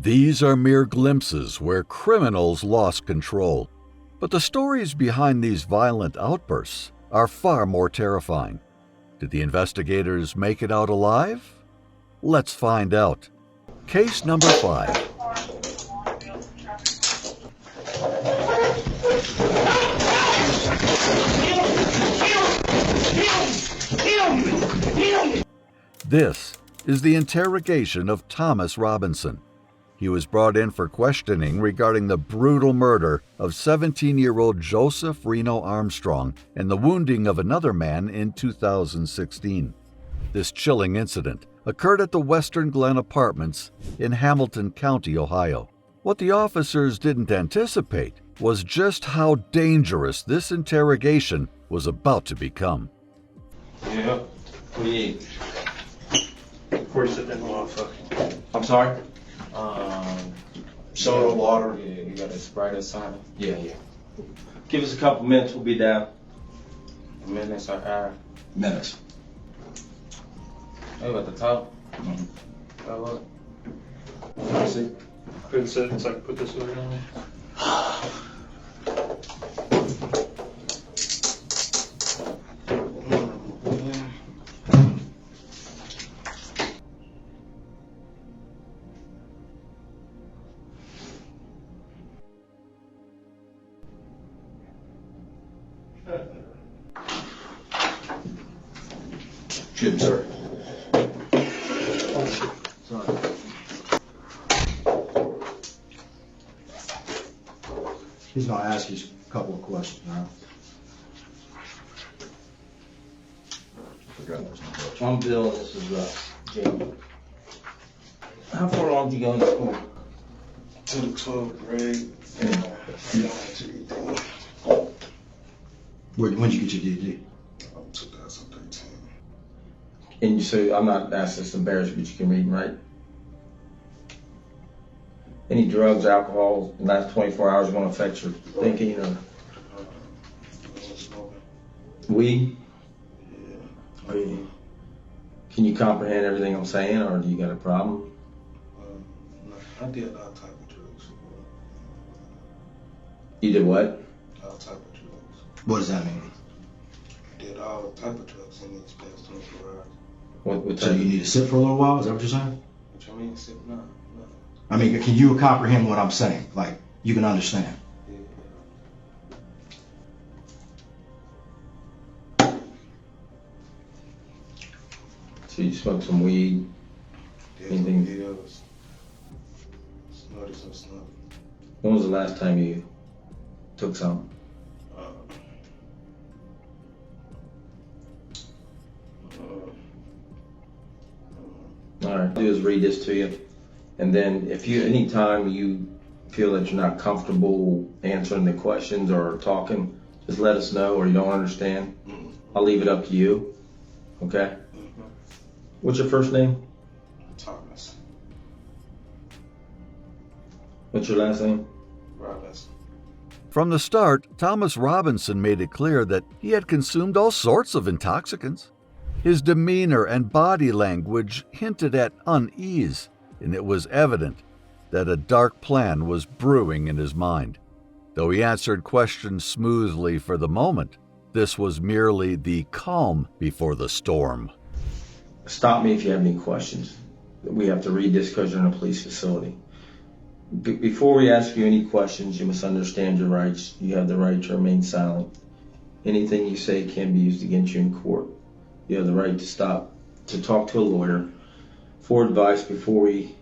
These are mere glimpses where criminals lost control. But the stories behind these violent outbursts are far more terrifying. Did the investigators make it out alive? Let's find out. Case number 5. This is the interrogation of Thomas Robinson. He was brought in for questioning regarding the brutal murder of 17-year-old Joseph Reno Armstrong and the wounding of another man in 2016. This chilling incident occurred at the Western Glen Apartments in Hamilton County, Ohio. What the officers didn't anticipate was just how dangerous this interrogation was about to become. Yeah, we. Where's it in the motherfucker? I'm sorry? Soda, water. Yeah, you got a Sprite or something? Yeah. Give us a couple minutes, we'll be down. Minutes or hour? Minutes. Oh, at the top? Mm-hmm. Oh, look. Let me see. Good settings, I can put this over on. Jim, sir. Sorry. He's going to ask you a couple of questions now. I'm Bill, this is Jamie. How far along did you go in school? To the 12th grade. When did you get your DD? 2013. And you say, I'm not asking this to embarrass you, but you can read and write. Any drugs, alcohol, in the last 24 hours going to affect your thinking or Smoking. weed? Yeah. Can you comprehend everything I'm saying, or do you got a problem? No, I did all type of drugs. You did what? All type of drugs. What does that mean? Did all type of drugs in these past 24 hours. What So you need to sit for a little while? Is that what you're saying? What you mean, sit? No. I mean, can you comprehend what I'm saying? Like, you can understand? Yeah. So you smoked some weed? Did Anything? some videos. Snorted some snuff. When was the last time you took some? All right, do is read this to you, and then if you anytime you feel that you're not comfortable answering the questions or talking, just let us know, or you don't understand. I'll leave it up to you. Okay. What's your first name? Thomas What's your last name? Robinson. From the start, Thomas Robinson made it clear that he had consumed all sorts of intoxicants. His demeanor and body language hinted at unease, and it was evident that a dark plan was brewing in his mind. Though he answered questions smoothly for the moment, this was merely the calm before the storm. Stop me if you have any questions. We have to read this because you're in a police facility. Before we ask you any questions, you must understand your rights. You have the right to remain silent. Anything you say can be used against you in court. You have the right to talk to a lawyer for advice before we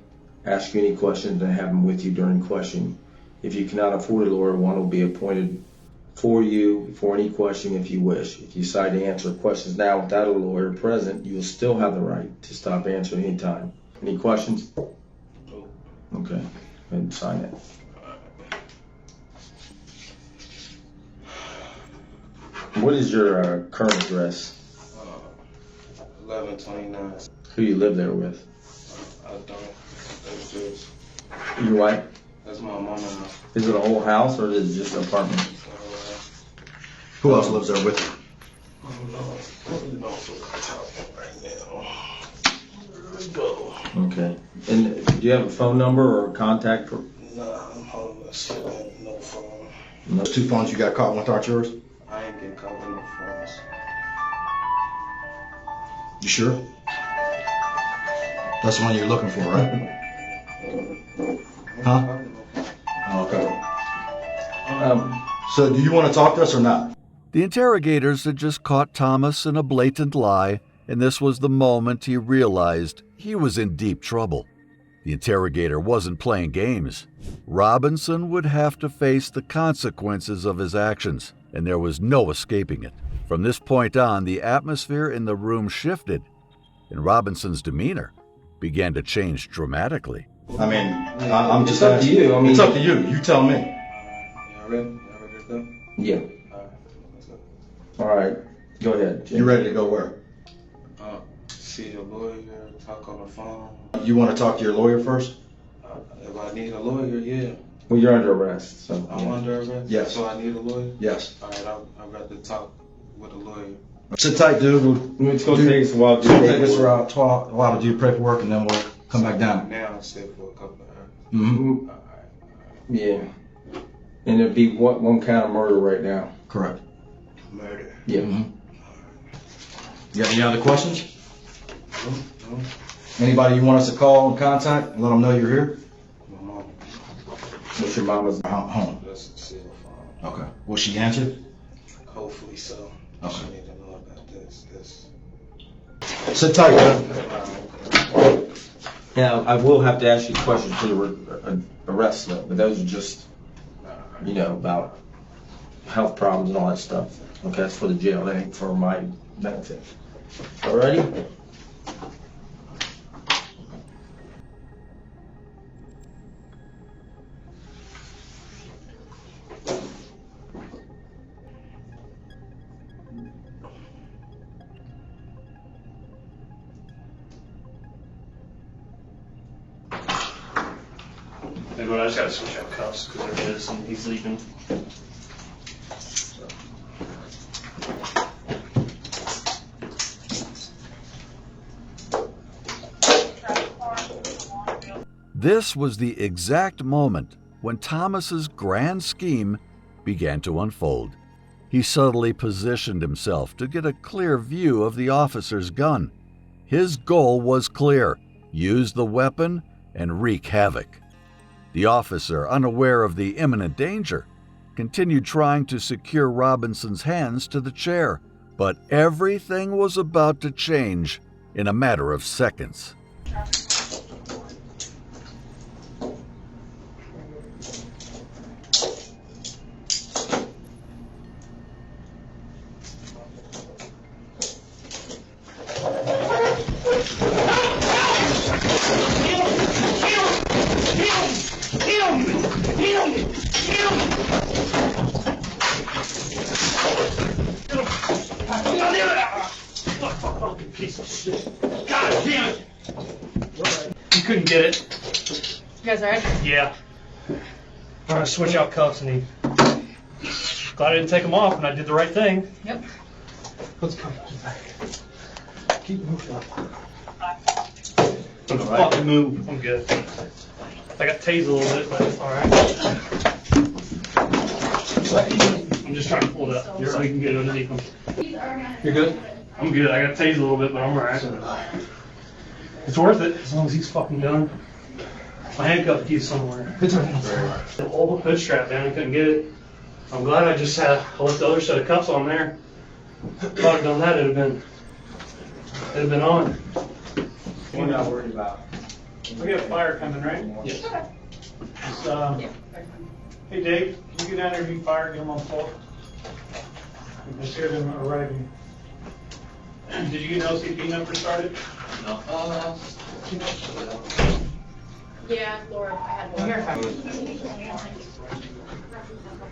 ask you any questions and have them with you during questioning. If you cannot afford a lawyer, one will be appointed for you for any question if you wish. If you decide to answer questions now without a lawyer present, you will still have the right to stop answering any time. Any questions? No. Okay, go ahead and sign it. What is your current address? 1129. Who you live there with? I don't. That's just. Your wife? That's my mama now. Is it a whole house or is it just an apartment? Who else lives there with you? I don't know. I don't know what I'm talking right now. Here we go. Okay. And do you have a phone number or a contact for? Nah, I'm homeless. No phone. No. Those 2 phones you got caught with aren't yours? I ain't getting caught with no phones. You sure? That's the one you're looking for, right? Huh? Okay. So do you want to talk to us or not? The interrogators had just caught Thomas in a blatant lie, and this was the moment he realized he was in deep trouble. The interrogator wasn't playing games. Robinson would have to face the consequences of his actions, and there was no escaping it. From this point on, the atmosphere in the room shifted, and Robinson's demeanor began to change dramatically. I mean, I'm just It's up to asking. you. I mean, It's up to you. You tell me. Y'all ready? Y'all ready to go? Yeah. Alright, let's go. All right. Go ahead, Jim. You ready to go where? See the lawyer, talk on the phone. You want to talk to your lawyer first? If I need a lawyer, yeah. Well, you're under arrest, so. I'm under arrest? Yes. So I need a lawyer? Yes. Alright, I've got to talk with a lawyer. Sit tight, dude. It's gonna take us a while to It's do gonna take us paperwork. around a while to do paperwork, and then we'll come back down. Now I sit for a couple of hours. Mm-hmm. Alright. Yeah. And it'd be one count of murder right now. Correct. Murder. Yeah. Mm-hmm. You got any other questions? No. Anybody you want us to call and contact and let them know you're here? My mom. What's your mama's? Home. That's a cell phone. Okay. Will she answer? Hopefully so. Okay. She need to know about this. Sit tight, man. Now, I will have to ask you questions for the arrest, though, but those are just, about health problems and all that stuff. Okay, that's for the jail. That ain't for my benefit. Alrighty? Hey, but I just gotta switch out cuffs because they're his and he's leaving. This was the exact moment when Thomas's grand scheme began to unfold. He subtly positioned himself to get a clear view of the officer's gun. His goal was clear: use the weapon and wreak havoc. The officer, unaware of the imminent danger, continued trying to secure Robinson's hands to the chair, but everything was about to change in a matter of seconds. Piece of shit. God damn it! You couldn't get it. You guys alright? Yeah. I'm trying to switch out cuffs and he. Glad I didn't take them off and I did the right thing. Yep. Let's go. Keep moving. Don't fucking move. I'm good. I got tased a little bit, but it's alright. I'm just trying to pull it up so we can get underneath them. You're good? I'm good. I got tased a little bit, but I'm alright. It's worth it as long as he's fucking done. My handcuff keys somewhere. It's right. The whole hood strap down. I couldn't get it. I'm glad I just had I left the other set of cuffs on there. If I'd have done that, it'd have been on. What are y'all worried about? We got a fire coming, right? Yes. Hey Dave, can you get down there and beat fire, get them on full? I just hear them arriving. Did you get an LCP number started? No. Yeah, Laura, I had one.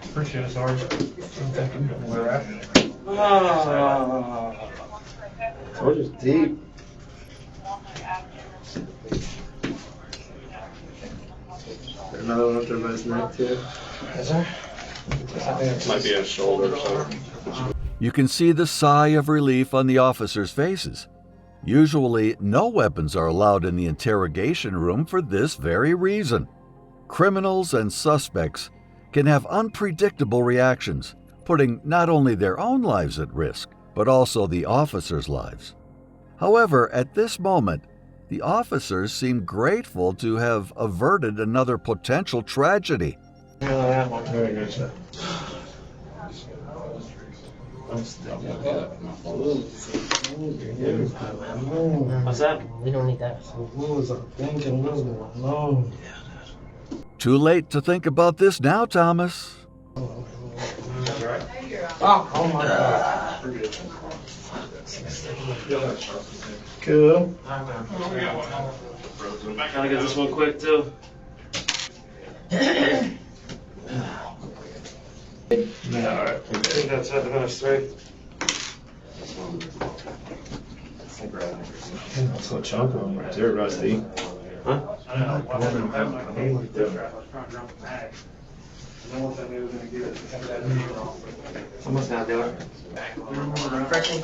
Appreciate it, Sarge. Where at? We're just deep. Another one up there by his neck too. Is there? Might be a shoulder or something. You can see the sigh of relief on the officers' faces. Usually, no weapons are allowed in the interrogation room for this very reason. Criminals and suspects can have unpredictable reactions, putting not only their own lives at risk, but also the officers' lives. However, at this moment, the officers seem grateful to have averted another potential tragedy. Very good, sir. What's that? We don't need that. Too late to think about this now, Thomas. Oh my God. Cool. Gotta get this one quick too. Yeah, alright. I think that's it. That's three. That's a chunk of them right there, Rusty. Huh? Someone's gotta do it. First name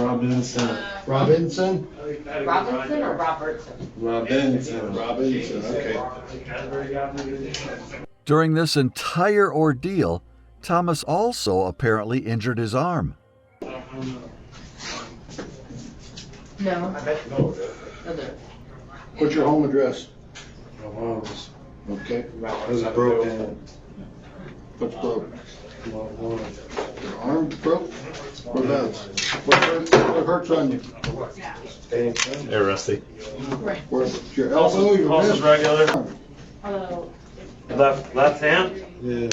Robinson? Robertson. Robinson. Robinson or Robertson? Robinson, okay. During this entire ordeal, Thomas also apparently injured his arm. No. What's your home address? Mahomes. Okay. This is broken. What's broke? Your arm broke? Whereabouts? What hurts on you? Hey, Rusty. Where's your elbow, your Pulse is wrist? regular. Oh. Left hand? Yeah.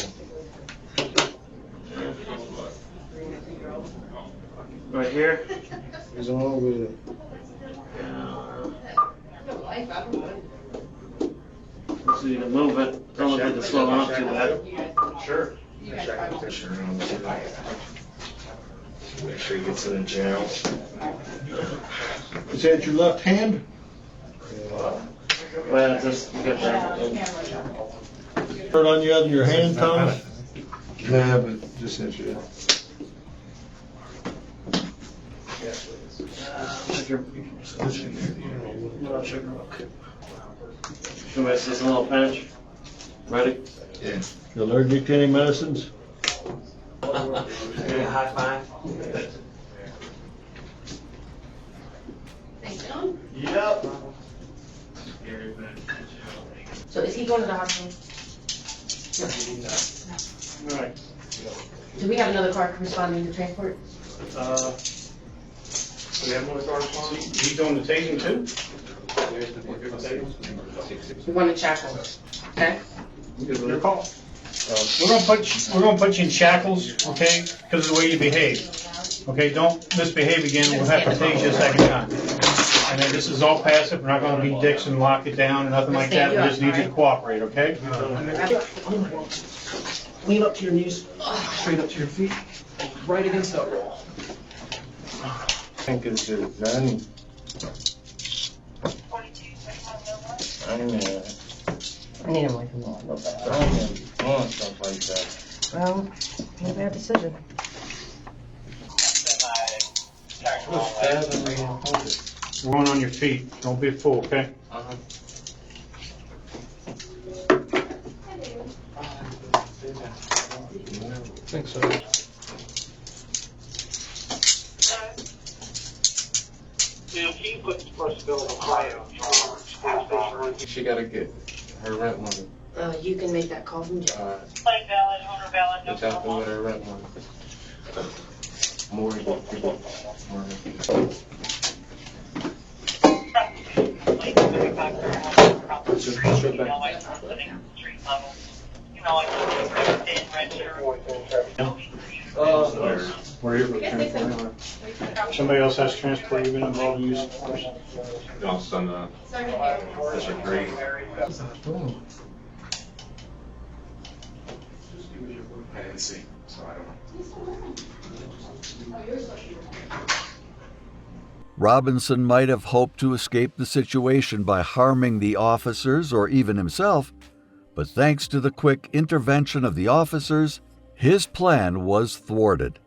Right here? He's all good. So you can move it. Don't look like it's swelling up too bad. Sure. Make sure he gets it in jail. Is that your left hand? Well, just get that. Hurt on you on your hand, Thomas? Nah, but just hit you. Should we just a little pinch? Ready? Yeah. You allergic to any medicines? High five. Yep. So is he going to the hospital? All right. Do we have another car responding to transport? We have one car responding? He's doing the tasing too? We want to shackle. Okay? Your call. We're gonna put you in shackles, okay, because of the way you behave. Okay, don't misbehave again, we'll have to tase you a second time. And then this is all passive, we're not gonna be dicks and lock it down, nothing like that, we just need you to cooperate, okay? Lean up to your knees, straight up to your feet, right against that wall. I think it's just done. I need him like a little bit. don't want stuff like that. Well, not a bad decision. One on your feet, don't be a fool, okay? Think so. She gotta get her rent money. You can make that call from jail. What's happening with her rent money? More. Where you Somebody else has transport, you've been involved in use of force? No, son, that's a great. I didn't see, so I don't know. Robinson might have hoped to escape the situation by harming the officers or even himself, but thanks to the quick intervention of the officers, his plan was thwarted.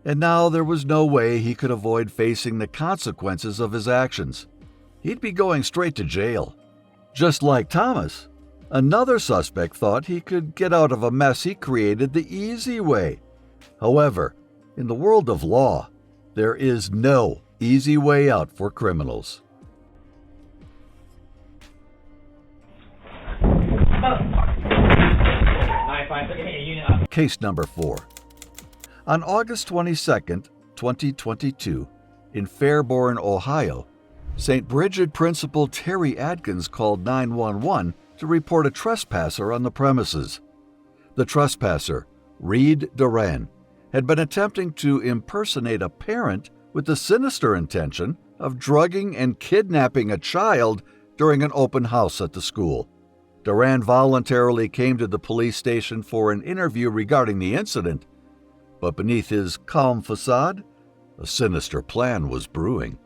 And now there was no way he could avoid facing the consequences of his actions. He'd be going straight to jail. Just like Thomas, another suspect thought he could get out of a mess he created the easy way. However, in the world of law, there is no easy way out for criminals. Case number 4. On August 22, 2022, in Fairborn, Ohio, St. Bridget Principal Terry Adkins called 911 to report a trespasser on the premises. The trespasser, Reed Duran, had been attempting to impersonate a parent with the sinister intention of drugging and kidnapping a child during an open house at the school. Duran voluntarily came to the police station for an interview regarding the incident, but beneath his calm facade, a sinister plan was brewing.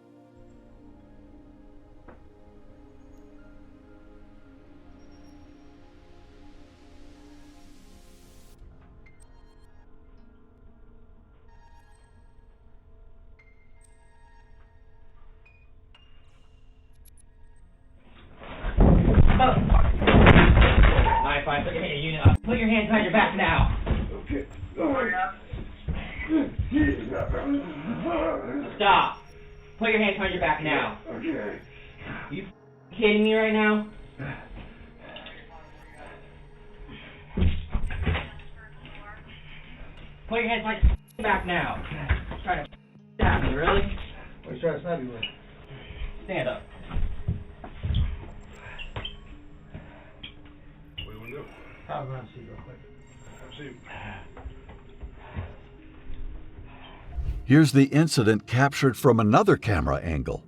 Put your hands behind your back now. Okay. Stop. Put your hands behind your back now. Okay. You kidding me right now? Put your hands behind your back now. Trying to stab me, really? What are you trying to stab you with? Stand up. What do you want to do? I'll run see you real quick. I'll see you. Here's the incident captured from another camera angle.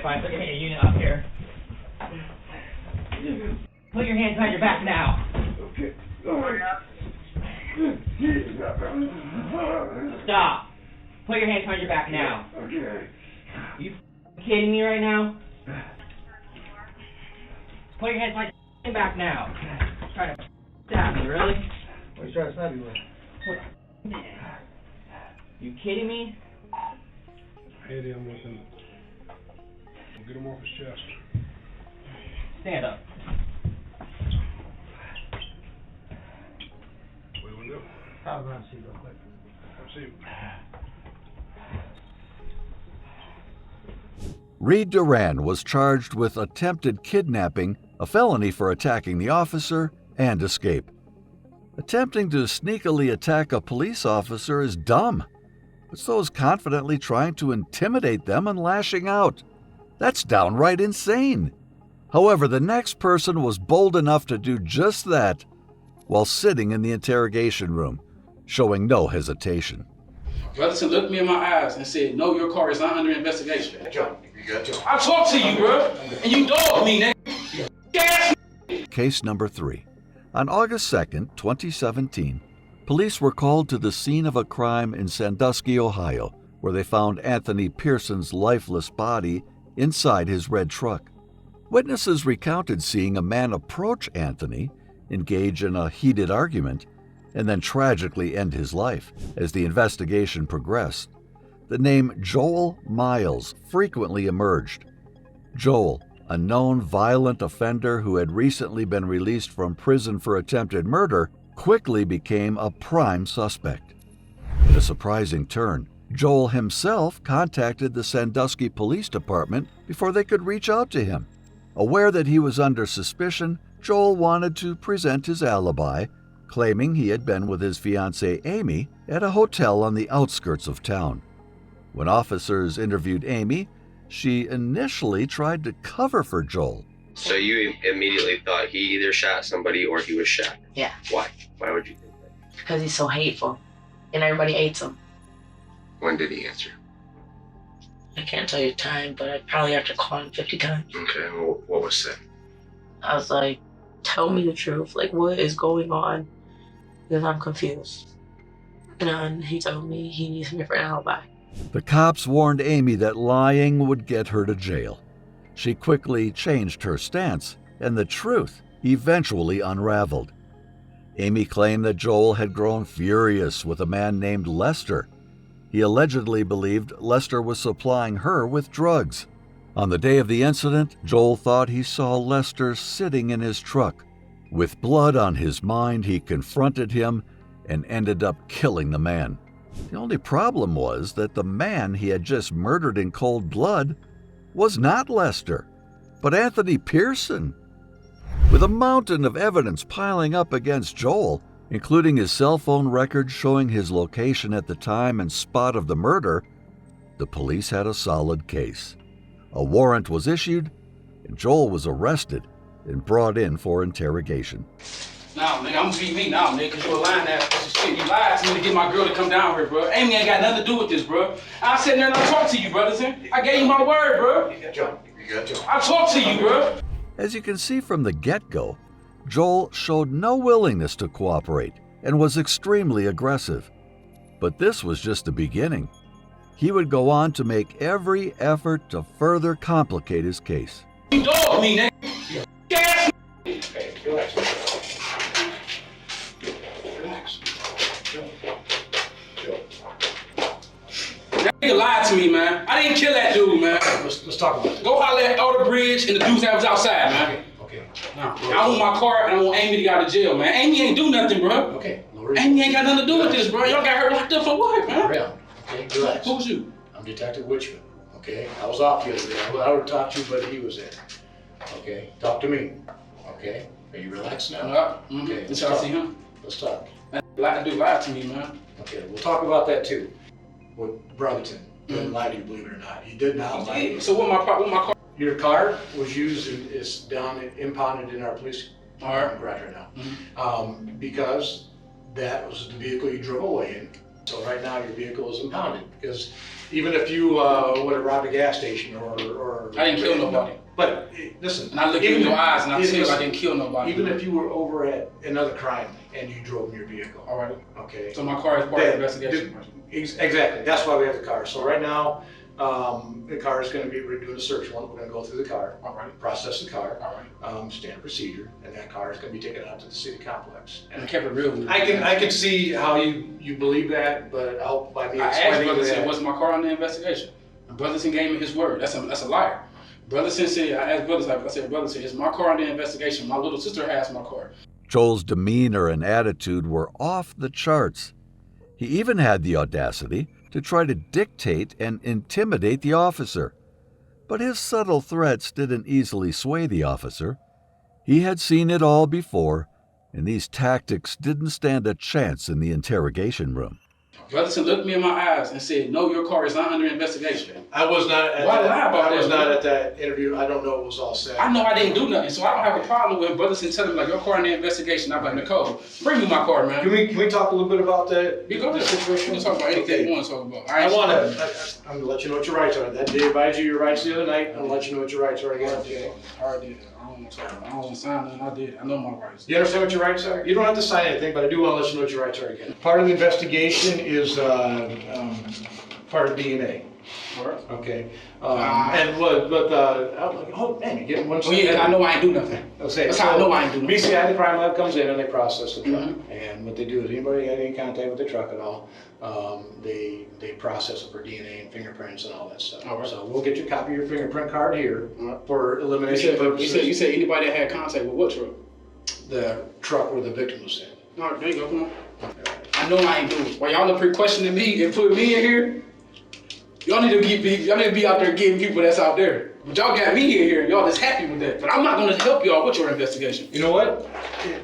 Put your unit up here. Put your hands behind your back now. Okay. Stop. Put your hands behind your back now. Okay. You kidding me right now? Put your hands behind your back now. Trying to stab me, really? What are you trying to stab you with? You kidding me? Eddie, I'm with him. We'll get him off his chest. Stand up. What do you want to do? I'll run see you real quick. I'll see you. Reed Duran was charged with attempted kidnapping, a felony for attacking the officer, and escape. Attempting to sneakily attack a police officer is dumb, but so is confidently trying to intimidate them and lashing out. That's downright insane. However, the next person was bold enough to do just that while sitting in the interrogation room, showing no hesitation. Brother looked me in my eyes and said, "No, your car is not under investigation." Joe, you got Joe. I talked to you, bro, and you dog me, nigga. Case number 3. On August 2, 2017, police were called to the scene of a crime in Sandusky, Ohio, where they found Anthony Pearson's lifeless body inside his red truck. Witnesses recounted seeing a man approach Anthony, engage in a heated argument, and then tragically end his life. As the investigation progressed, the name Joel Miles frequently emerged. Joel, a known violent offender who had recently been released from prison for attempted murder, quickly became a prime suspect. In a surprising turn, Joel himself contacted the Sandusky Police Department before they could reach out to him. Aware that he was under suspicion, Joel wanted to present his alibi, claiming he had been with his fiancée Amy at a hotel on the outskirts of town. When officers interviewed Amy, she initially tried to cover for Joel. So you immediately thought he either shot somebody or he was shot? Yeah. Why? Why would you think that? Because he's so hateful. And everybody hates him. When did he answer? I can't tell you time, but I probably have to call him 50 times. Okay, well, what was said? I was like, tell me the truth. Like, what is going on? Because I'm confused. And he told me he needs me for an alibi. The cops warned Amy that lying would get her to jail. She quickly changed her stance, and the truth eventually unraveled. Amy claimed that Joel had grown furious with a man named Lester. He allegedly believed Lester was supplying her with drugs. On the day of the incident, Joel thought he saw Lester sitting in his truck. With blood on his mind, he confronted him and ended up killing the man. The only problem was that the man he had just murdered in cold blood was not Lester, but Anthony Pearson. With a mountain of evidence piling up against Joel, including his cell phone records showing his location at the time and spot of the murder, the police had a solid case. A warrant was issued, and Joel was arrested and brought in for interrogation. Now, nigga, I'm gonna be me now, nigga, because you a lying ass piece of shit. You lied to me to get my girl to come down here, bro. Amy ain't got nothing to do with this, bro. I sat there and I talked to you, Brotherson. I gave you my word, bro. You got Joe. I talked to you, bro. As you can see from the get-go, Joel showed no willingness to cooperate and was extremely aggressive. But this was just the beginning. He would go on to make every effort to further complicate his case. You dog me, nigga. Gas. Hey, relax. That nigga lied to me, man. I didn't kill that dude, man. Let's talk about it. Go holler at Elder Bridge and the dudes that was outside, man. Okay. Nah, I want my car and I want Amy to get out of jail, man. Amy ain't do nothing, bro. Okay. Amy ain't got nothing to do with this, bro. Y'all got her locked up for what, man? Around. Okay, relax. Who's you? I'm Detective Witchman. Okay, I was off the other day. I would have talked to you, but he was there. Okay, talk to me. Okay, are you relaxed now? Okay, Did y'all see him? Let's talk. That dude lied to me, man. Okay, we'll talk about that too. With Brotherton. Didn't lie to you, believe it or not. He did not lie to you. So what my car? Your car was used and is down impounded in our police garage right now. Because that was the vehicle you drove away in. So right now your vehicle is impounded because even if you would have robbed a gas station or I didn't kill nobody. But listen, And I look you in your eyes and I tell you I didn't kill nobody. Even if you were over at another crime and you drove in your vehicle. All right. Okay. So my car is part of the investigation. Exactly. That's why we have the car. So right now, the car is going to be, we're doing a search warrant. We're going to go through the car, process the car, standard procedure, and that car is going to be taken out to the city complex. And I kept it real with you. I can see how you believe that, but I'll by me explaining I asked that. Brotherson, was my car on the investigation? And Brotherson gave me his word. That's a liar. Brotherson said, I asked Brotherson, I said, Brotherson, is my car on the investigation? My little sister has my car. Joel's demeanor and attitude were off the charts. He even had the audacity to try to dictate and intimidate the officer. But his subtle threats didn't easily sway the officer. He had seen it all before, and these tactics didn't stand a chance in the interrogation room. Brotherson looked me in my eyes and said, no, your car is not under investigation. I was not at that interview. I don't know what was all said. I know I didn't do nothing, so I don't have a problem with Brotherson telling me, like, your car in the investigation. I'm like, Nicole, bring me my car, man. Can we talk a little bit about that? You go ahead. Situation? We can talk about anything you want to talk about. I'm going to let you know what your rights are. That day advised you your rights the other night. I'm going to let you know what your rights are again today. I already did. I don't want to talk about it. I don't want to sign nothing. I did. I know my rights. You understand what your rights are? You don't have to sign anything, but I do want to let you know what your rights are again. Part of the investigation is part of DNA. Okay. Oh man, you're getting one. Oh yeah, I know I ain't do nothing. That's how I know I ain't do nothing. BCI, the crime lab comes in and they process the truck. And what they do is anybody got any contact with the truck at all, they process it for DNA and fingerprints and all that stuff. So we'll get you a copy of your fingerprint card here for elimination purposes. You said anybody that had contact with what truck? The truck where the victim was in. All right, there you go. Come on. I know I ain't doing it. While y'all are questioning me and putting me in here, y'all need to be out there getting people that's out there. But y'all got me in here, y'all just happy with that. But I'm not gonna help y'all with your investigation. You know what?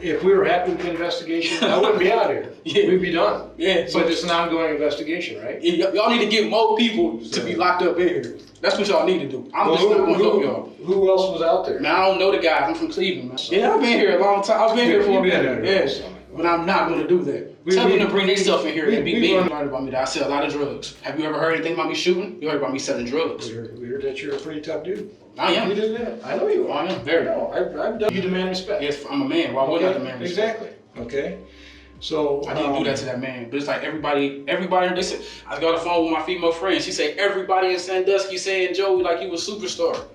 If we were happy with the investigation, I wouldn't be out here. Yeah. We'd be done. Yeah. But it's an ongoing investigation, right? Y'all need to get more people to be locked up in here. That's what y'all need to do. I'm just not gonna help y'all. Who else was out there? Man, I don't know the guys. I'm from Cleveland, man. Yeah, I've been here a long time. I've been here for a minute. Yes. But I'm not gonna do that. Tell them to bring their stuff in here and be big. You learned about me that I sell a lot of drugs. Have you ever heard anything about me shooting? You heard about me selling drugs. We heard that you're a pretty tough dude. I am. You did that. I know you are. I am. Very. No, I've done. You demand respect. Yes, I'm a man. Why would I demand respect? Exactly. Okay. So I didn't do that to that man, but it's like everybody. They said I got on the phone with my female friend. She said everybody in Sandusky saying Joey like he was a superstar.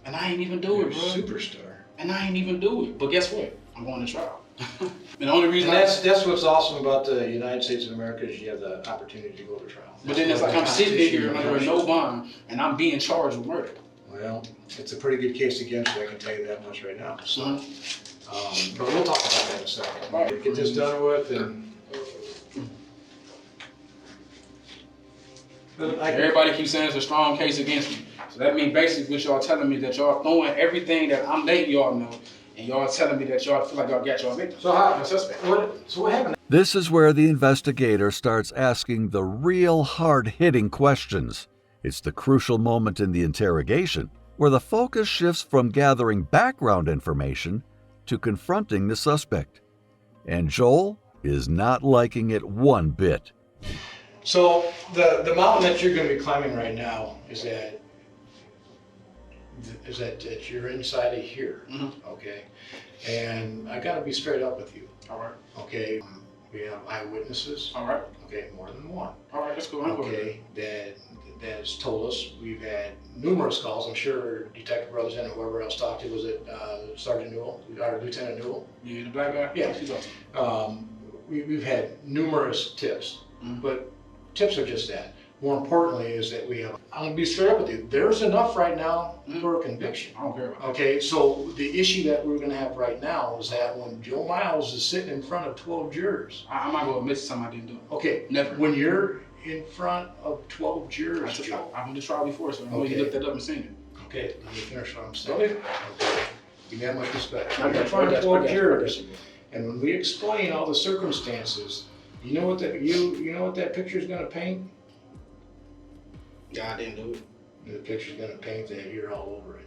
And I ain't even do it, bro. Superstar. And I ain't even do it. But guess what? I'm going to trial. And the only reason And that's what's awesome about the United States of America is you have the opportunity to go to trial. But then it's like I'm sitting here under no bond and I'm being charged with murder. Well, it's a pretty good case against you, I can tell you that much right now. So, but we'll talk about that in a second. Right. Get this done with and. Everybody keeps saying it's a strong case against me. So that means basically what y'all telling me that y'all throwing everything that I'm letting y'all know, and y'all telling me that y'all feel like y'all got y'all victim. So how? No suspect. So what happened? This is where the investigator starts asking the real hard-hitting questions. It's the crucial moment in the interrogation where the focus shifts from gathering background information to confronting the suspect. And Joel is not liking it one bit. So the mountain that you're going to be climbing right now is that you're inside of here, okay? And I got to be straight up with you. All right. Okay. We have eyewitnesses. All right. Okay, more than one. All right, let's go. Okay, that has told us we've had numerous calls. I'm sure Detective Brothers and whoever else talked to, was it Sergeant Newell or Lieutenant Newell? Yeah, the black guy. Yeah. She's awesome. We've had numerous tips, but tips are just that. More importantly is that we have, I'm gonna be straight up with you, there's enough right now for a conviction. I don't care about that. Okay, so the issue that we're gonna have right now is that when Joe Miles is sitting in front of 12 jurors. I'm not gonna admit to something I didn't do. Okay, Never. When you're in front of 12 jurors, Joe. I've been to trial before, so I know you looked that up and seen it. Okay, let me finish what I'm saying. Go ahead. Okay, give me that much respect. I got You're in you, front I got of you, I 12 got you, I got jurors, you. and when we explain all the circumstances, you know what that picture's gonna paint? Yeah, I didn't do it. The picture's gonna paint that you're all over it.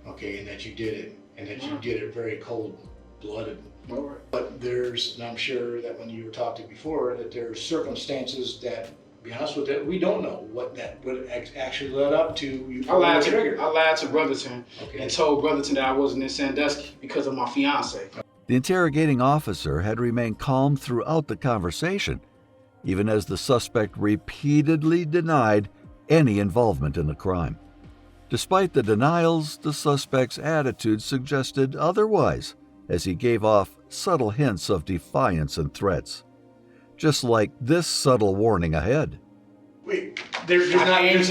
Okay, and that you did it, and that you did it very cold-blooded. But and I'm sure that when you were talking before, that there's circumstances that, to be honest with it, we don't know what actually led up to you. I lied to Brotherton Okay. and told Brotherton that I wasn't in Sandusky because of my fiance. The interrogating officer had remained calm throughout the conversation, even as the suspect repeatedly denied any involvement in the crime. Despite the denials, the suspect's attitude suggested otherwise, as he gave off subtle hints of defiance and threats. Just like this subtle warning ahead. Wait, there's I'm gonna give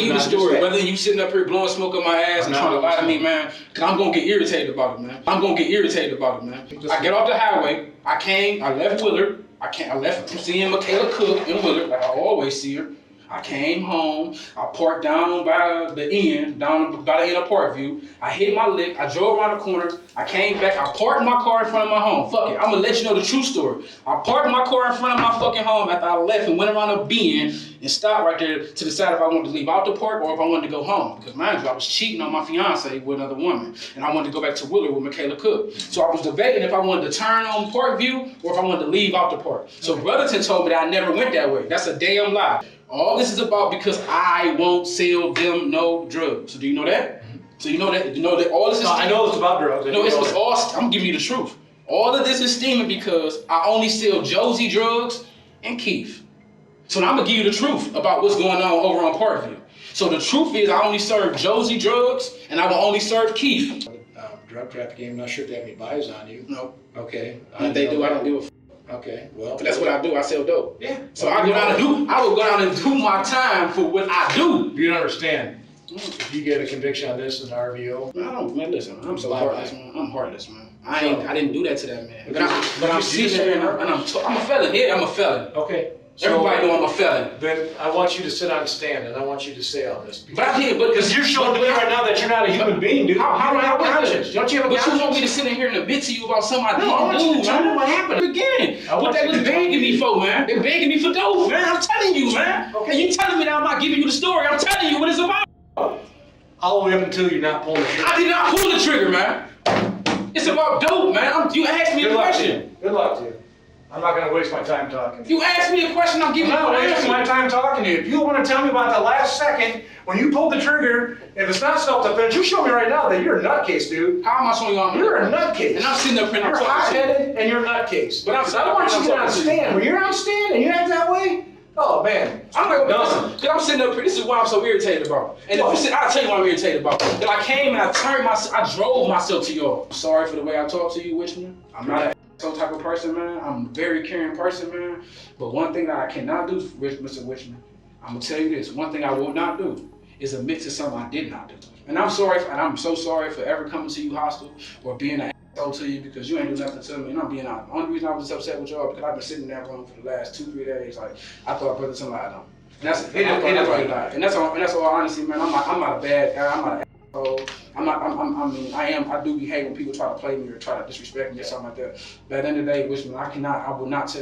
you the story. Whether you sitting up here blowing smoke on my ass and trying to lie to me, man, because I'm gonna get irritated about it, man. I get off the highway. I left Willard. I left from seeing Michaela Cook in Willard, like I always see her. I came home, I parked down by the end, down by the end of Parkview. I hit my lick, I drove around the corner, I came back, I parked my car in front of my home. Fuck it, I'm gonna let you know the true story. I parked my car in front of my fucking home after I left and went around a bend and stopped right there to decide if I wanted to leave out the park or if I wanted to go home. Because mind you, I was cheating on my fiance with another woman and I wanted to go back to Willard with Michaela Cook. So I was debating if I wanted to turn on Parkview or if I wanted to leave out the park. So Brotherton told me that I never went that way. That's a damn lie. All this is about because I won't sell them no drugs. So do you know that? So you know that all this is. I know it's about drugs. No, it's all. I'm giving you the truth. All of this is steaming because I only sell Josie drugs and Keith. So now I'm gonna give you the truth about what's going on over on Parkview. So the truth is I only serve Josie drugs and I will only serve Keith. Drug trafficking. I'm not sure if they have any buys on you. No. Okay. If they do, I don't give a f. Okay, well. But that's what I do. I sell dope. Yeah. So I will go down and do my time for what I do. You don't understand. If you get a conviction on this in RVO. Man, listen, I'm so heartless, man. I'm heartless, man. I didn't do that to that man. But I'm sitting there and I'm a felon. Yeah, I'm a felon. Okay. Everybody know I'm a felon. Then I want you to sit on the stand and I want you to say all this. Because you're showing me right now that you're not a human being, dude. How do I have conscience? Don't you have a conscience? But you want me to sit in here and admit to you about something I No, I want you to tell me what happened. Again, what they was begging me for, man. They're begging me for dope, man. I'm telling you, man. Okay. And you telling me that I'm not giving you the story. I'm telling you what it's about. All the way up until you're not pulling the trigger. I did not pull the trigger, man. It's about dope, man. You asked me a question. Good luck to you. I'm not going to waste my time talking. You asked me a question, I'm giving you an answer. I'm not wasting my time talking to you. If you want to tell me about the last second when you pulled the trigger, if it's not self-defense, you show me right now that you're a nutcase, dude. How am I showing you I'm You're a nutcase. And I'm sitting up here You're hot-headed and you're a nutcase. But I don't want you to get on stand. When you're on stand and you act that way, Oh man, I'm not gonna listen. Cause I'm sitting up here. This is why I'm so irritated about. And if you sit, I'll tell you what I'm irritated about. That I came and I drove myself to y'all. I'm sorry for the way I talk to you, Wishman. I'm not an asshole type of person, man. I'm a very caring person, man. But one thing that I cannot do, Mr. Wishman, I'm gonna tell you this. One thing I will not do is admit to something I did not do. And I'm sorry, and I'm so sorry for ever coming to you hostile or being an asshole to you because you ain't do nothing to me. And I'm being honest. The only reason I was upset with y'all because I've been sitting in that room for the last 2-3 days. Like I thought brother somebody done. And that's all honesty, man. I'm not a bad guy. I'm not an asshole. I do behave when people try to play me or try to disrespect me or something like that. But at the end of the day, Wishman, I will not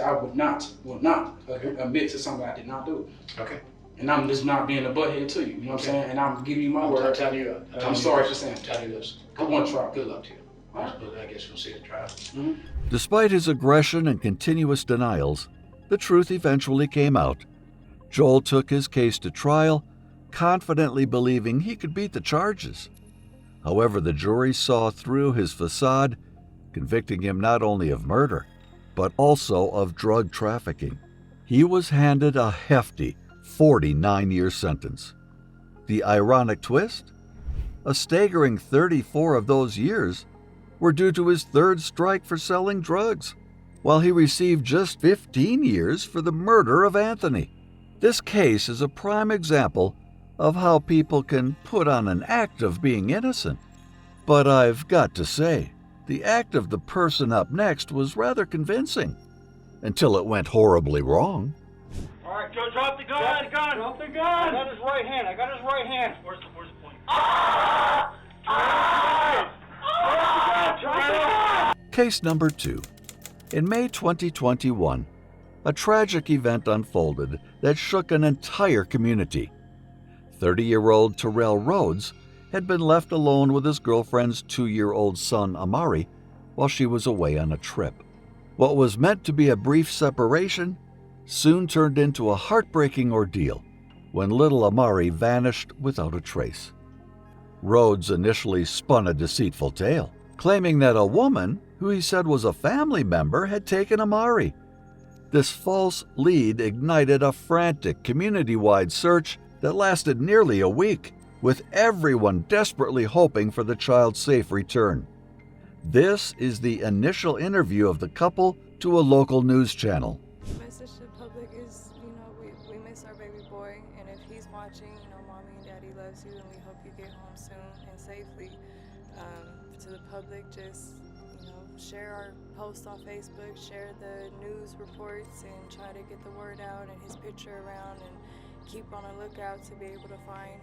admit to something I did not do. Okay. And I'm just not being a butthead to you. You know what I'm saying? And I'm giving you my word. I'll tell you. I'm sorry for saying. Tell you this. I want to try. Good luck to you. I guess we'll see the trial. Mm-hmm. Despite his aggression and continuous denials, the truth eventually came out. Joel took his case to trial, confidently believing he could beat the charges. However, the jury saw through his facade, convicting him not only of murder, but also of drug trafficking. He was handed a hefty 49-year sentence. The ironic twist? A staggering 34 of those years were due to his third strike for selling drugs, while he received just 15 years for the murder of Anthony. This case is a prime example of how people can put on an act of being innocent. But I've got to say, the act of the person up next was rather convincing, until it went horribly wrong. All right, Joe, drop the gun. Drop the gun. Drop the gun. I got his right hand. Where's the point? Case number 2. In May 2021, a tragic event unfolded that shook an entire community. 30-year-old Terrell Rhodes had been left alone with his girlfriend's 2-year-old son, Amari, while she was away on a trip. What was meant to be a brief separation soon turned into a heartbreaking ordeal when little Amari vanished without a trace. Rhodes initially spun a deceitful tale, claiming that a woman, who he said was a family member, had taken Amari. This false lead ignited a frantic community-wide search that lasted nearly a week, with everyone desperately hoping for the child's safe return. This is the initial interview of the couple to a local news channel. The message to the public is, we miss our baby boy, and if he's watching, mommy and daddy loves you, and we hope you get home soon and safely. To the public, just, share our post on Facebook, share the news reports, and try to get the word out and his picture around, and keep on a lookout to be able to find,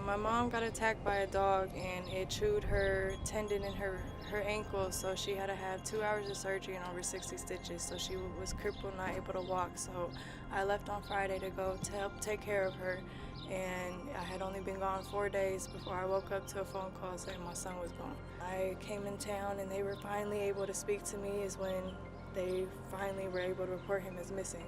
My mom got attacked by a dog, and it chewed her tendon in her ankle, so she had to have 2 hours of surgery and over 60 stitches, so she was crippled, not able to walk. So I left on Friday to go to help take care of her, and I had only been gone 4 days before I woke up to a phone call saying my son was gone. I came in town, and they were finally able to speak to me is when they finally were able to report him as missing.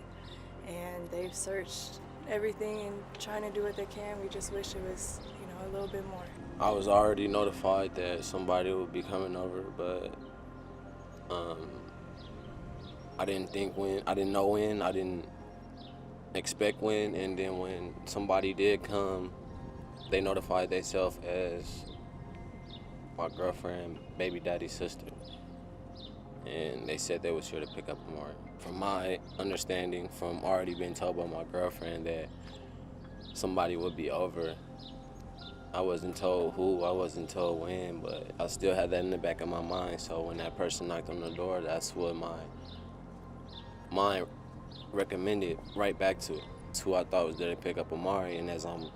And they've searched everything and trying to do what they can. We just wish it was, a little bit more. I was already notified that somebody would be coming over, but I didn't know when, I didn't expect when, and then when somebody did come, they notified themselves as my girlfriend, baby daddy's sister, and they said they was here to pick up Amari. From my understanding, from already being told by my girlfriend that somebody would be over, I wasn't told who, I wasn't told when, but I still had that in the back of my mind. So when that person knocked on the door, that's what my mind recommended right back to. It's who I thought was there to pick up Amari. And as I'm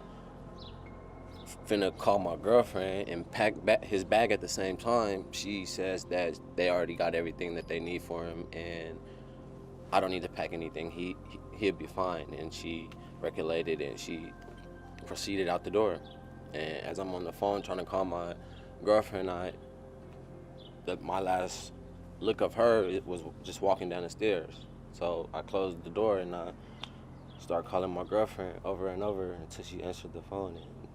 finna call my girlfriend and pack back his bag at the same time, she says that they already got everything that they need for him, and I don't need to pack anything. He'll be fine. And she recollected and she proceeded out the door. And as I'm on the phone trying to call my girlfriend, my last look of her, it was just walking down the stairs. So I closed the door and I started calling my girlfriend over and over until she answered the phone and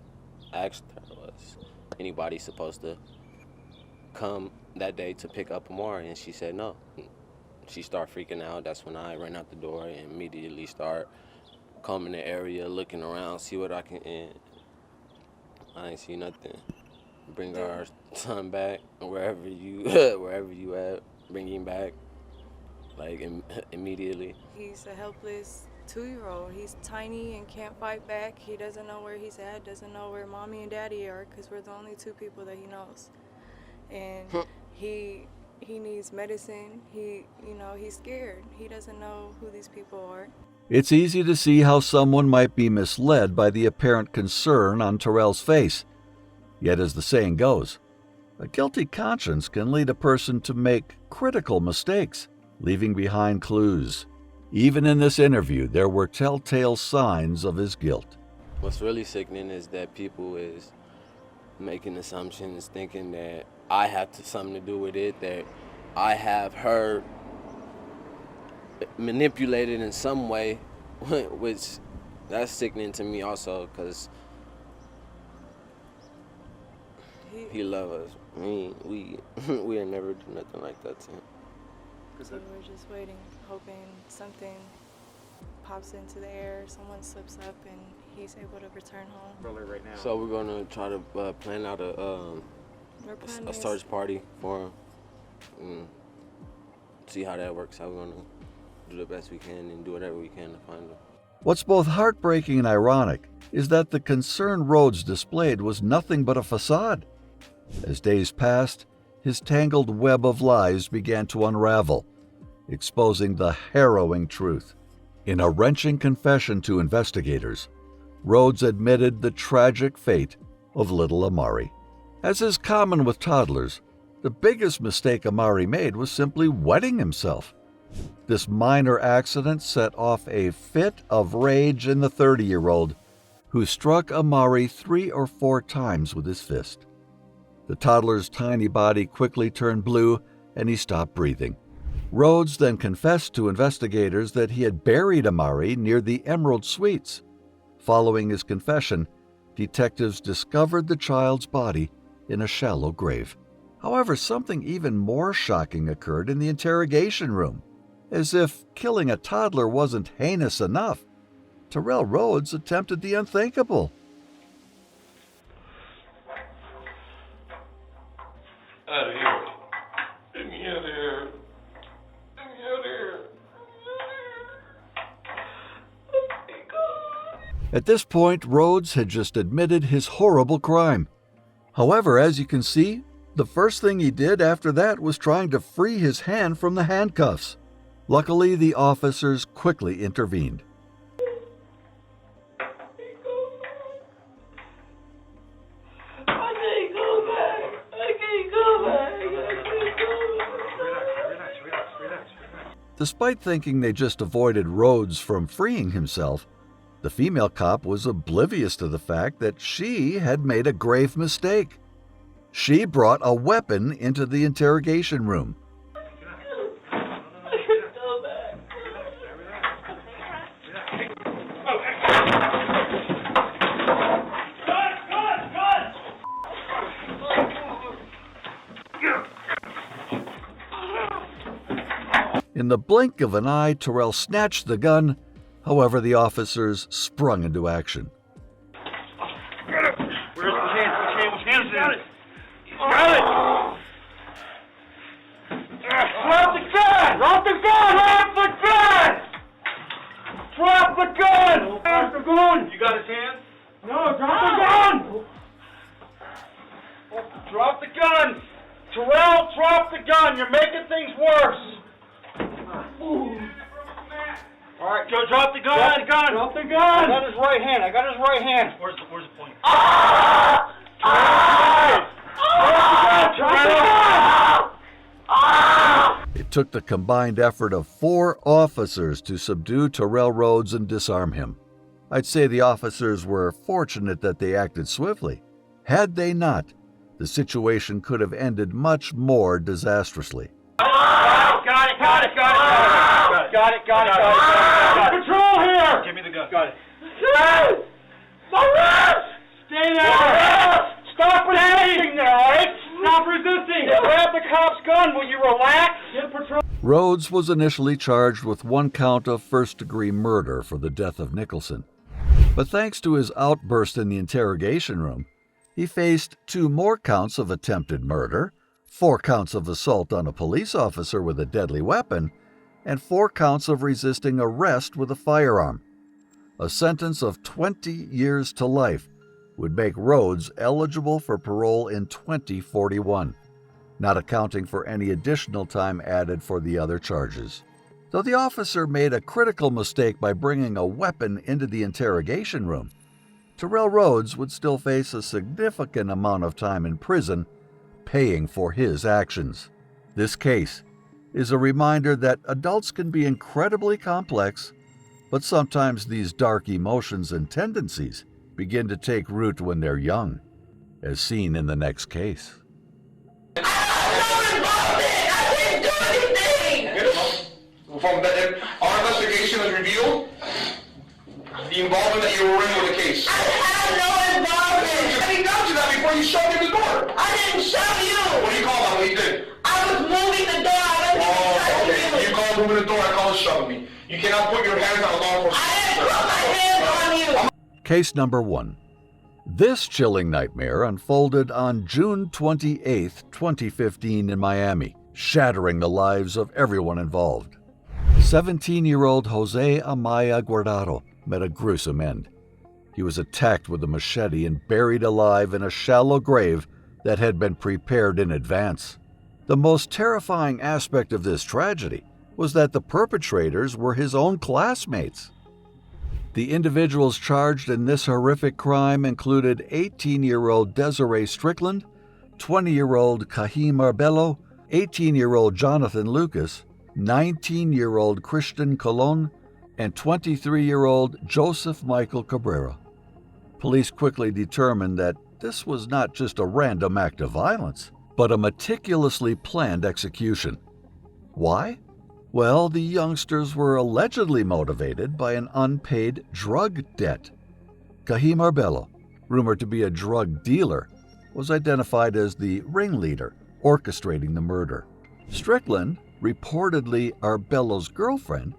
asked her, was anybody supposed to come that day to pick up Amari? And she said no. She started freaking out. That's when I ran out the door and immediately started combing the area, looking around, see what I can, and I ain't see nothing. Bring our son back, wherever you at, bring him back, like immediately. He's a helpless 2-year-old. He's tiny and can't fight back. He doesn't know where he's at, doesn't know where mommy and daddy are, because we're the only 2 people that he knows. And he needs medicine. He's scared. He doesn't know who these people are. It's easy to see how someone might be misled by the apparent concern on Terrell's face. Yet, as the saying goes, a guilty conscience can lead a person to make critical mistakes, leaving behind clues. Even in this interview, there were telltale signs of his guilt. What's really sickening is that people is making assumptions, thinking that I have something to do with it, that I have her manipulated in some way, which that's sickening to me also, because he loves us. We ain't never do nothing like that to him. So we're just waiting, hoping something pops into the air, someone slips up, and he's able to return home. Brother, right now. So we're gonna try to plan out a search party for him, and see how that works. How we're gonna do the best we can and do whatever we can to find him. What's both heartbreaking and ironic is that the concern Rhodes displayed was nothing but a facade. As days passed, his tangled web of lies began to unravel, exposing the harrowing truth. In a wrenching confession to investigators, Rhodes admitted the tragic fate of little Amari. As is common with toddlers, the biggest mistake Amari made was simply wetting himself. This minor accident set off a fit of rage in the 30-year-old, who struck Amari 3 or 4 times with his fist. The toddler's tiny body quickly turned blue, and he stopped breathing. Rhodes then confessed to investigators that he had buried Amari near the Emerald Suites. Following his confession, detectives discovered the child's body in a shallow grave. However, something even more shocking occurred in the interrogation room. As if killing a toddler wasn't heinous enough, Terrell Rhodes attempted the unthinkable. Out of here. Get me out of here. Get me out of here. At this point, Rhodes had just admitted his horrible crime. However, as you can see, the first thing he did after that was trying to free his hand from the handcuffs. Luckily, the officers quickly intervened. Despite thinking they just avoided Rhodes from freeing himself, the female cop was oblivious to the fact that she had made a grave mistake. She brought a weapon into the interrogation room. In the blink of an eye, Terrell snatched the gun. However, the officers sprung into action. Where's the hand? Which hand is it? Got it! Drop the gun! Drop the gun! Drop the gun! Drop the gun! Drop the gun! You got his hand? No, drop the gun! Drop the gun! Terrell, drop the gun! You're making things worse! All right, Joe, drop the gun. Drop the gun. Drop the gun. I got his right hand. Where's the point? It took the combined effort of 4 officers to subdue Terrell Rhodes and disarm him. I'd say the officers were fortunate that they acted swiftly. Had they not, the situation could have ended much more disastrously. Got it. Patrol here! Give me the gun. Got it. Stay there! Stop resisting there, all right? Stop resisting! Grab the cop's gun. Will you relax? Get patrol. Rhodes was initially charged with 1 count of first-degree murder for the death of Nicholson. But thanks to his outburst in the interrogation room, he faced 2 more counts of attempted murder, 4 counts of assault on a police officer with a deadly weapon, and 4 counts of resisting arrest with a firearm. A sentence of 20 years to life would make Rhodes eligible for parole in 2041, not accounting for any additional time added for the other charges. Though the officer made a critical mistake by bringing a weapon into the interrogation room, Terrell Rhodes would still face a significant amount of time in prison, paying for his actions. This case is a reminder that adults can be incredibly complex, but sometimes these dark emotions and tendencies begin to take root when they're young, as seen in the next case. From our investigation has revealed the involvement that you were in with the case. I have no involvement. I didn't got you that before you shoved me in the door. I didn't shove you. What do you call that? What you did? I was moving the door. I wasn't okay. You call moving the door. I call it shoving me. You cannot put your hands on a law enforcement. I didn't put my hands on you. Case number 1. This chilling nightmare unfolded on June 28, 2015 in Miami, shattering the lives of everyone involved. 17-year-old Jose Amaya Guardado met a gruesome end. He was attacked with a machete and buried alive in a shallow grave that had been prepared in advance. The most terrifying aspect of this tragedy was that the perpetrators were his own classmates. The individuals charged in this horrific crime included 18-year-old Desiree Strickland, 20-year-old Kahim Arbello, 18-year-old Jonathan Lucas, 19-year-old Christian Colon, and 23-year-old Joseph Michael Cabrera. Police quickly determined that this was not just a random act of violence, but a meticulously planned execution. Why? Well, the youngsters were allegedly motivated by an unpaid drug debt. Kahim Arbello, rumored to be a drug dealer, was identified as the ringleader orchestrating the murder. Strickland, reportedly Arbello's girlfriend,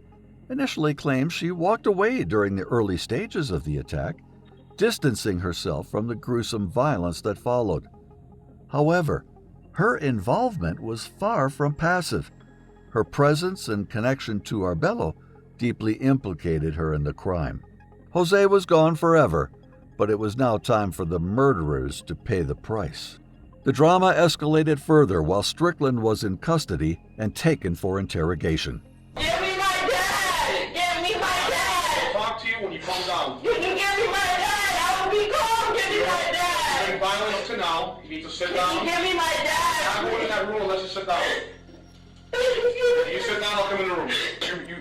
initially claimed she walked away during the early stages of the attack, distancing herself from the gruesome violence that followed. However, her involvement was far from passive. Her presence and connection to Arbello deeply implicated her in the crime. Jose was gone forever, but it was now time for the murderers to pay the price. The drama escalated further while Strickland was in custody and taken for interrogation. Give me my dad! Give me my dad! I'll talk to you when you calm down. Can you give me my dad? I will be calm. Give me my dad! You've been violent up to now. You need to sit down. Can you give me my dad? I'm going in that room unless you sit down. You sit down, I'll come in the room.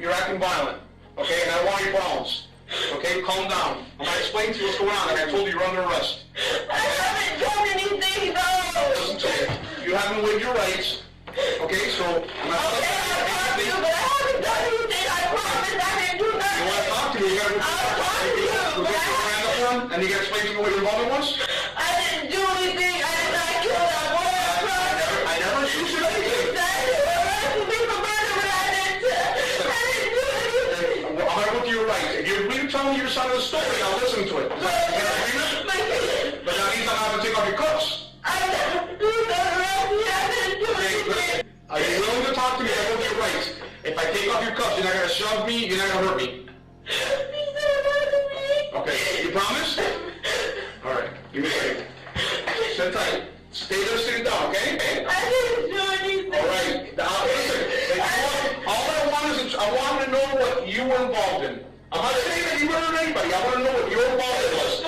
You're acting violent, okay? And I want your problems. Okay, calm down. I'm gonna explain to you what's going on. Like I told you, you're under arrest. I haven't done anything, though. Listen to me. You haven't waived your rights. Okay, so I'm not. Okay, I talked to you, but I haven't done anything. I promise I didn't do nothing. You want to talk to me? You gotta. I'll talk to you. We'll get your hand up one, and you gotta explain to me what your involvement was. I didn't do anything. I did not kill that boy. I never shoot you anything. I'm gonna look to your right. If you're really telling your side of the story, I'll listen to it. Is that agreement? But that means I'm gonna take off your cuffs. I didn't do anything. Are you willing to talk to me? I look to your right. If I take off your cuffs, you're not gonna shove me. You're not gonna hurt me. Okay. You promise? All right. Give me a second. Sit tight. Stay there, sitting down. Okay? I didn't do anything. All right. Now listen. All I want is I want to know what you were involved in. I'm not saying that you murdered anybody. I want to know what your involvement was.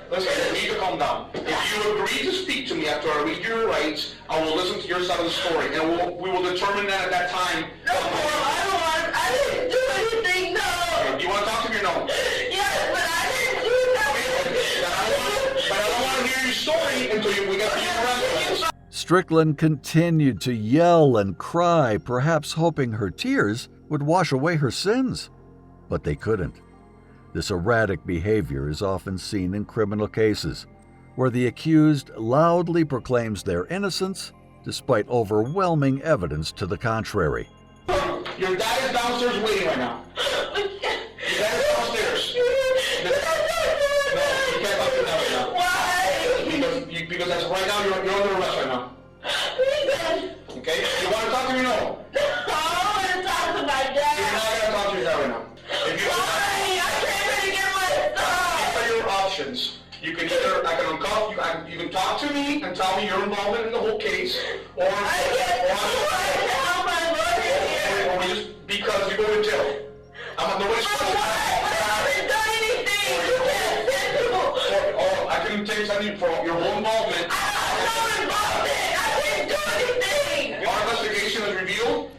Listen, you need to calm down. If you agree to speak to me after I read your rights, I will listen to your side of the story, and we will determine that at that time. No, I didn't do anything, no. Do you want to talk to me or no? Yes, but I didn't do nothing. But I don't want to hear your story until we get you arrested. Strickland continued to yell and cry, perhaps hoping her tears would wash away her sins. But they couldn't. This erratic behavior is often seen in criminal cases, where the accused loudly proclaims their innocence despite overwhelming evidence to the contrary. Your dad is downstairs waiting right now. Your dad is downstairs. No, you can't talk to your dad right now. Why? Because that's right now, you're under arrest right now. Okay? You want to talk to me? No. I want to talk to my dad. You're not going to talk to your dad right now. Why? I can't really get my stuff. These are your options. You can either, I can uncuff you, you can talk to me and tell me your involvement in the whole case, or we just, because you go to jail. Nobody's questioning. I haven't done anything. You can't send people. I can take something for your whole involvement. I have no involvement. I didn't do anything. Our investigation has revealed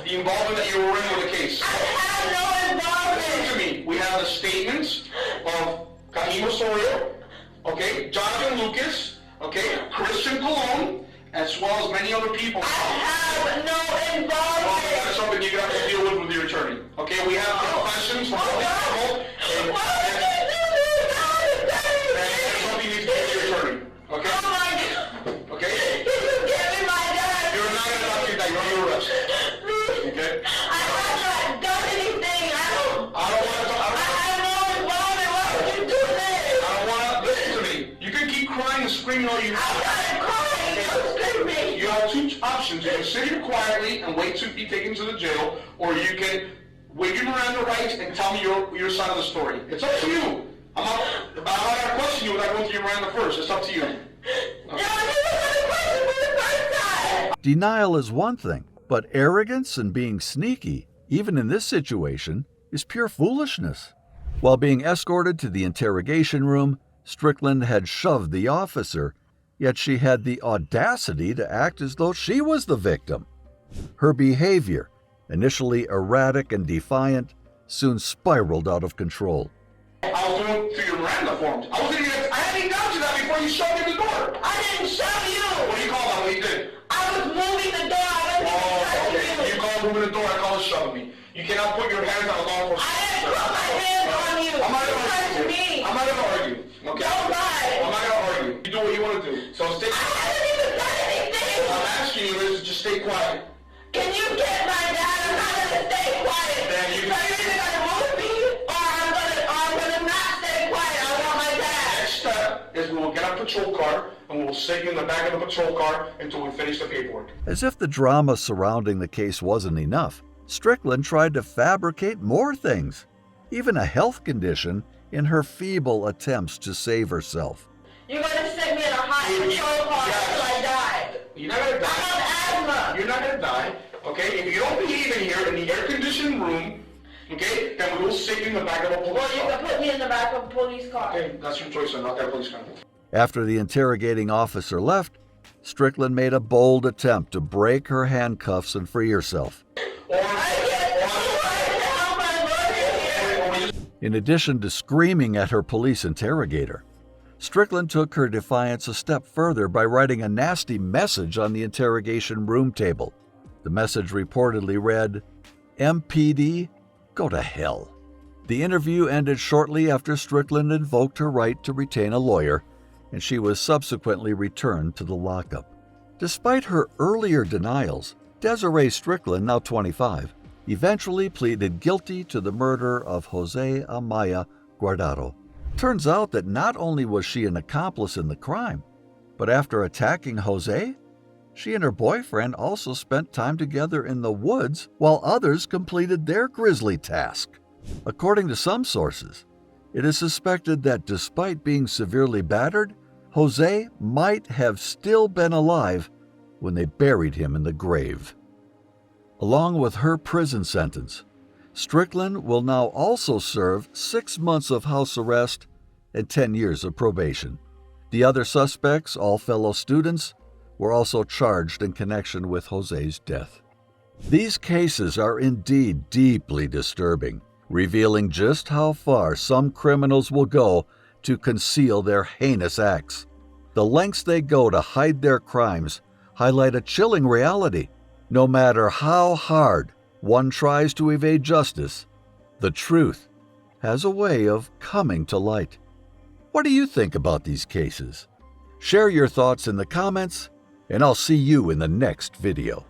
the involvement that you were in with the case. I have no involvement. Listen to me. We have the statements of Kahim Osorio, okay, Jonathan Lucas, okay, Christian Colon, as well as many other people. I have no involvement. Well, that's something you have to deal with your attorney. Okay, we have confessions from all these people, and something needs to go to your attorney. Okay? Oh my God. Okay? Can you get me my dad? You're not going to talk to your dad. You're under arrest. Okay? I have not done anything. I don't want to talk. I have no involvement. Why would you do this? I don't want to. Listen to me. You can keep crying and screaming all you want. I'm not crying. Don't scream. You have two options. You can sit here quietly and wait to be taken to the jail, or you can waive your Miranda rights and tell me your side of the story. It's up to you. I'm not going to question you without going through your Miranda first. It's up to you. Denial is one thing, but arrogance and being sneaky, even in this situation, is pure foolishness. While being escorted to the interrogation room, Strickland had shoved the officer, yet she had the audacity to act as though she was the victim. Her behavior, initially erratic and defiant, soon spiraled out of control. I was going through your Miranda forms. I hadn't even got to that before you shoved me in the door. I didn't shove you. What do you call that? What you did? I was moving the door. I wasn't okay. You call moving the door. I call it shoving me. You cannot put your hands on a law enforcement. I didn't put my hands on you. I'm not going to argue. I'm not going to argue. Okay? Don't lie. I'm not going to argue. You do what you want to do. So stay quiet. I haven't even done anything. What I'm asking you is just stay quiet. Can you get my dad? I'm not going to stay quiet. Then you so you're either going to move me or I'm going to not stay quiet. I want my dad. Next step is we will get a patrol car and we'll sit you in the back of the patrol car until we finish the paperwork. As if the drama surrounding the case wasn't enough, Strickland tried to fabricate more things, even a health condition, in her feeble attempts to save herself. You're going to stick me in a hot patrol car until I die. You're not going to die. I have asthma. You're not going to die, okay? If you don't behave in here, in the air-conditioned room, okay, then we will sit you in the back of a police car. Well, you can put me in the back of a police car. Okay, that's your choice, not that police car. After the interrogating officer left, Strickland made a bold attempt to break her handcuffs and free herself. In addition to screaming at her police interrogator, Strickland took her defiance a step further by writing a nasty message on the interrogation room table. The message reportedly read, "MPD, go to hell." The interview ended shortly after Strickland invoked her right to retain a lawyer, and she was subsequently returned to the lockup. Despite her earlier denials, Desiree Strickland, now 25, eventually pleaded guilty to the murder of Jose Amaya Guardado. Turns out that not only was she an accomplice in the crime, but after attacking Jose, she and her boyfriend also spent time together in the woods while others completed their grisly task. According to some sources, it is suspected that despite being severely battered, Jose might have still been alive when they buried him in the grave. Along with her prison sentence, Strickland will now also serve 6 months of house arrest and 10 years of probation. The other suspects, all fellow students, were also charged in connection with Jose's death. These cases are indeed deeply disturbing, revealing just how far some criminals will go to conceal their heinous acts. The lengths they go to hide their crimes highlight a chilling reality. No matter how hard one tries to evade justice, the truth has a way of coming to light. What What do you think about these cases? Share your thoughts in the comments, and I'll see you in the next video.